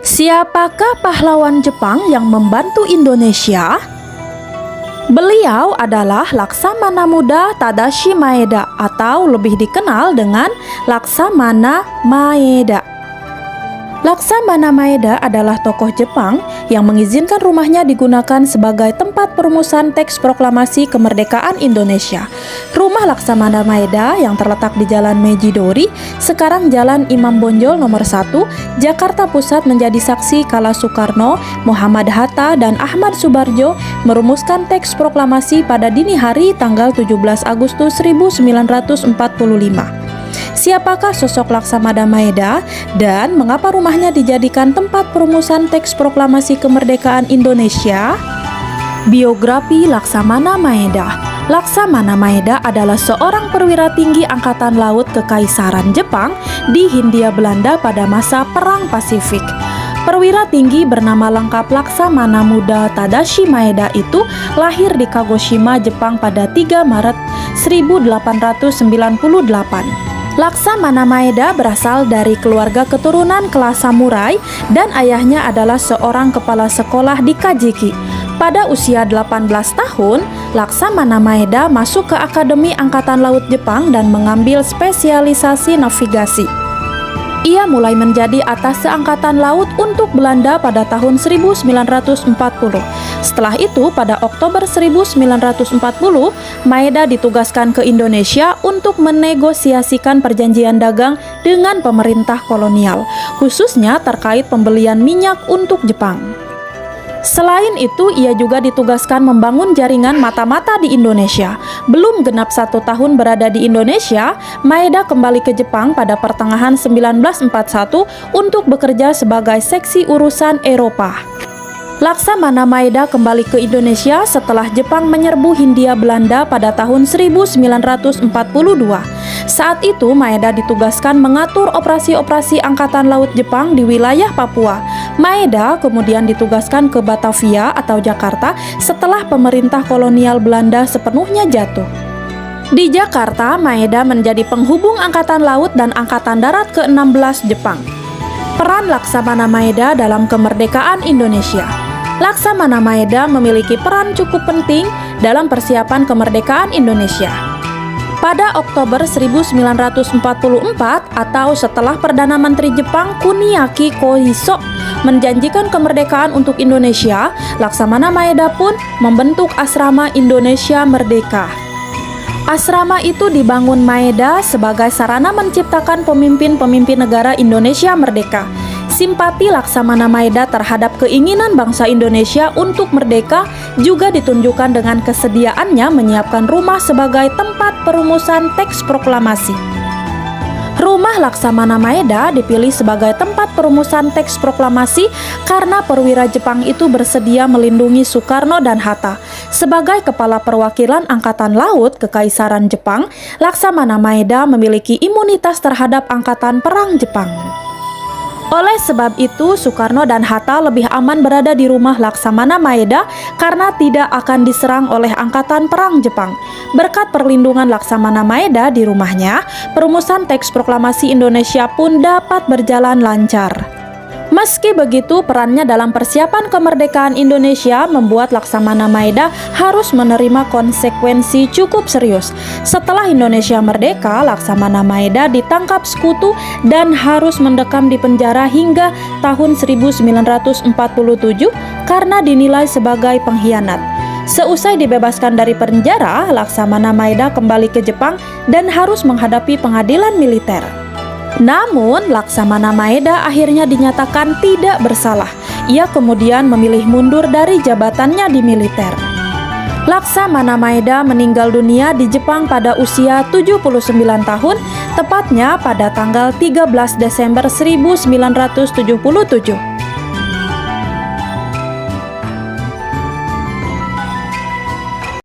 Siapakah pahlawan Jepang yang membantu Indonesia? Beliau adalah Laksamana Muda Tadashi Maeda atau lebih dikenal dengan Laksamana Maeda. Laksamana Maeda adalah tokoh Jepang yang mengizinkan rumahnya digunakan sebagai tempat perumusan teks proklamasi kemerdekaan Indonesia. Rumah Laksamana Maeda yang terletak di Jalan Mejidori, sekarang Jalan Imam Bonjol nomor 1, Jakarta Pusat menjadi saksi kala Soekarno, Muhammad Hatta, dan Ahmad Subarjo merumuskan teks proklamasi pada dini hari tanggal 17 Agustus 1945. Siapakah sosok Laksamana Maeda dan mengapa rumahnya dijadikan tempat perumusan teks proklamasi kemerdekaan Indonesia? Biografi Laksamana Maeda. Laksamana Maeda adalah seorang perwira tinggi Angkatan Laut Kekaisaran Jepang di Hindia Belanda pada masa Perang Pasifik. Perwira tinggi bernama lengkap Laksamana Muda Tadashi Maeda itu lahir di Kagoshima, Jepang pada 3 Maret 1898. Laksamana Maeda berasal dari keluarga keturunan kelas samurai dan ayahnya adalah seorang kepala sekolah di Kajiki. Pada usia 18 tahun, Laksamana Maeda masuk ke Akademi Angkatan Laut Jepang dan mengambil spesialisasi navigasi. Ia mulai menjadi atase angkatan laut untuk Belanda pada tahun 1940. Setelah itu, pada Oktober 1940, Maeda ditugaskan ke Indonesia untuk menegosiasikan perjanjian dagang dengan pemerintah kolonial, khususnya terkait pembelian minyak untuk Jepang. Selain itu, ia juga ditugaskan membangun jaringan mata-mata di Indonesia. Belum genap 1 tahun berada di Indonesia, Maeda kembali ke Jepang pada pertengahan 1941 untuk bekerja sebagai seksi urusan Eropa. Laksamana Maeda kembali ke Indonesia setelah Jepang menyerbu Hindia Belanda pada tahun 1942. Saat itu, Maeda ditugaskan mengatur operasi-operasi Angkatan Laut Jepang di wilayah Papua. Maeda kemudian ditugaskan ke Batavia atau Jakarta setelah pemerintah kolonial Belanda sepenuhnya jatuh. Di Jakarta, Maeda menjadi penghubung Angkatan Laut dan Angkatan Darat ke-16 Jepang. Peran Laksamana Maeda dalam kemerdekaan Indonesia. Laksamana Maeda memiliki peran cukup penting dalam persiapan kemerdekaan Indonesia. Pada Oktober 1944 atau setelah Perdana Menteri Jepang Kuniaki Koiso menjanjikan kemerdekaan untuk Indonesia, Laksamana Maeda pun membentuk Asrama Indonesia Merdeka. Asrama itu dibangun Maeda sebagai sarana menciptakan pemimpin-pemimpin negara Indonesia Merdeka. Simpati Laksamana Maeda terhadap keinginan bangsa Indonesia untuk merdeka juga ditunjukkan dengan kesediaannya menyiapkan rumah sebagai tempat perumusan teks proklamasi. Rumah Laksamana Maeda dipilih sebagai tempat perumusan teks proklamasi karena perwira Jepang itu bersedia melindungi Soekarno dan Hatta. Sebagai kepala perwakilan Angkatan Laut Kekaisaran Jepang, Laksamana Maeda memiliki imunitas terhadap Angkatan Perang Jepang. Oleh sebab itu, Soekarno dan Hatta lebih aman berada di rumah Laksamana Maeda karena tidak akan diserang oleh Angkatan Perang Jepang. Berkat perlindungan Laksamana Maeda di rumahnya, perumusan teks proklamasi Indonesia pun dapat berjalan lancar. Meski begitu, perannya dalam persiapan kemerdekaan Indonesia membuat Laksamana Maeda harus menerima konsekuensi cukup serius. Setelah Indonesia merdeka, Laksamana Maeda ditangkap sekutu dan harus mendekam di penjara hingga tahun 1947 karena dinilai sebagai pengkhianat. Seusai dibebaskan dari penjara, Laksamana Maeda kembali ke Jepang dan harus menghadapi pengadilan militer. Namun, Laksamana Maeda akhirnya dinyatakan tidak bersalah. Ia kemudian memilih mundur dari jabatannya di militer. Laksamana Maeda meninggal dunia di Jepang pada usia 79 tahun, tepatnya pada tanggal 13 Desember 1977.